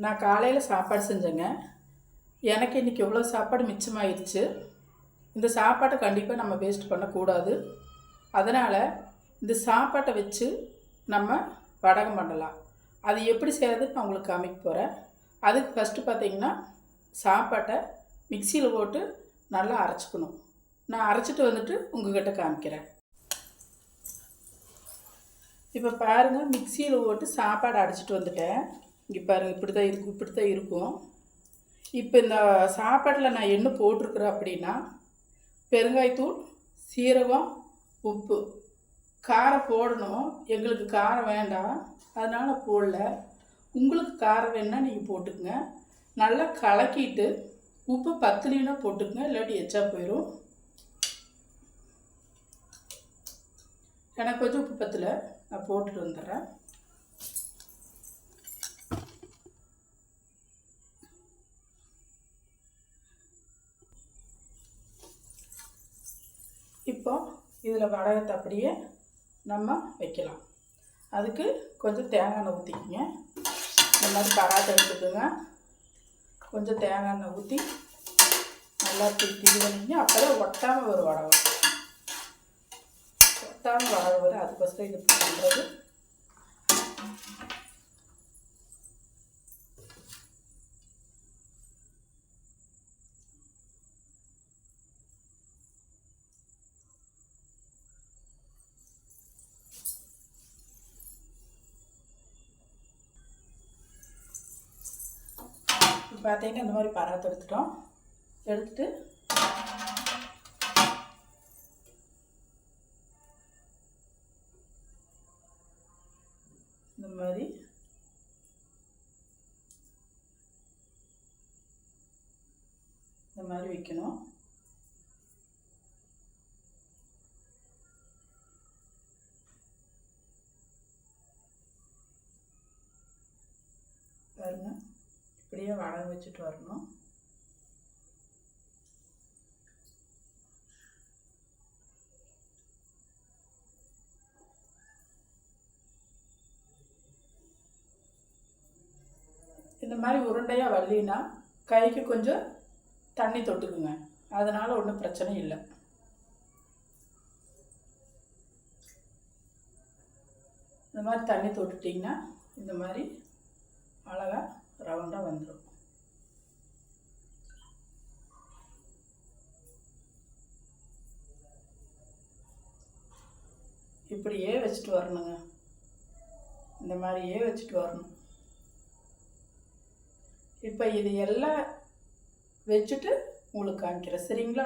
நான் காலையில் சாப்பாடு செஞ்சேங்க. எனக்கு இன்றைக்கி எவ்வளோ சாப்பாடு மிச்சமாயிருச்சு. இந்த சாப்பாட்டை கண்டிப்பாக நம்ம வேஸ்ட் பண்ணக்கூடாது. அதனால் இந்த சாப்பாட்டை வச்சு நம்ம வடகம் பண்ணலாம். அது எப்படி செய்கிறதுன்னு நான் உங்களுக்கு காமிக்க போகிறேன். அதுக்கு ஃபஸ்ட்டு பார்த்திங்கன்னா சாப்பாட்டை மிக்சியில் போட்டு நல்லா அரைச்சிக்கணும். நான் அரைச்சிட்டு வந்துட்டு உங்கள்கிட்ட காமிக்கிறேன். இப்போ பாருங்கள், மிக்சியில் போட்டு சாப்பாடு அரைச்சிட்டு வந்துட்டேன். இங்கே பாருங்கள், இப்படி தான் இருக்கும். இப்போ இந்த சாப்பாட்டில் நான் என்ன போட்டிருக்கிறேன் அப்படின்னா, பெருங்காயத்தூள், சீரகம், உப்பு. காரம் போடணும், எங்களுக்கு காரம் வேண்டாம், அதனால் போடல. உங்களுக்கு காரம் வேணுன்னா நீங்கள் போட்டுக்குங்க. நல்லா கலக்கிட்டு உப்பு பத்தலைன்னா போட்டுக்குங்க, இல்லாட்டி எச்சா போயிடும். எனக்கு கொஞ்சம் உப்பு பத்தலை, நான் போட்டுட்டு வந்துடுறேன். இப்போ இதில் வடகத்தை அப்படியே நம்ம வைக்கலாம். அதுக்கு கொஞ்சம் தேங்காய் எண்ணெய் ஊற்றிக்கிங்க. இந்த மாதிரி பராத்தை எடுத்துக்கோங்க. கொஞ்சம் தேங்காய் எண்ணெய் ஊற்றி நல்லா இது பண்ணிங்க. அப்போ தான் ஒட்டாமல் ஒரு வடகம், ஒட்டாமல் வடகம் வரும். அதுக்கோசரம் இது பண்ணுறது. பார்த்தீங்கன்னா இந்த மாதிரி பராத்தை எடுத்துட்டோம். எடுத்துட்டு இந்த மாதிரி வைக்கணும். பாருங்க, இப்படியே வடகம் வச்சுட்டு வரணும். இந்த மாதிரி உருண்டையாக வரலினா கைக்கு கொஞ்சம் தண்ணி தொட்டுக்குங்க. அதனால் ஒன்றும் பிரச்சனை இல்லை. இந்த மாதிரி தண்ணி தொட்டுட்டிங்கன்னா இந்த மாதிரி அழகாக ரவுண்டாக வந்துடும். இப்படியே வச்சுட்டு வரணுங்க. இந்த மாதிரியே வச்சுட்டு வரணும். இப்போ இது எல்லாம் வச்சுட்டு உங்களுக்கு காமிக்கிறேன், சரிங்களா?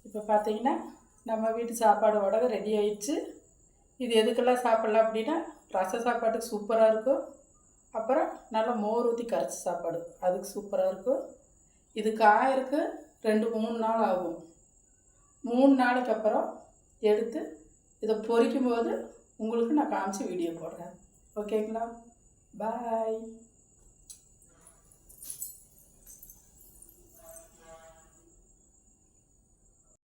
இப்போ பார்த்தீங்கன்னா நம்ம வீட்டு சாப்பாடு வடகம் ரெடி ஆயிடுச்சு. இது எதுக்கெல்லாம் சாப்பிட்லாம் அப்படின்னா, ரச சாப்பாட்டுக்கு சூப்பராக இருக்கும். அப்புறம் நல்லா மோர் ஊற்றி கரைச்சி சாப்பாடு, அதுக்கு சூப்பராக இருக்கும். இது காயருக்கு 2-3 நாள் ஆகும். 3 நாளைக்கு அப்புறம் எடுத்து இதை பொரிக்கும் போது உங்களுக்கு நான் காமிச்சு வீடியோ போடுறேன். ஓகேங்களா? பாய்.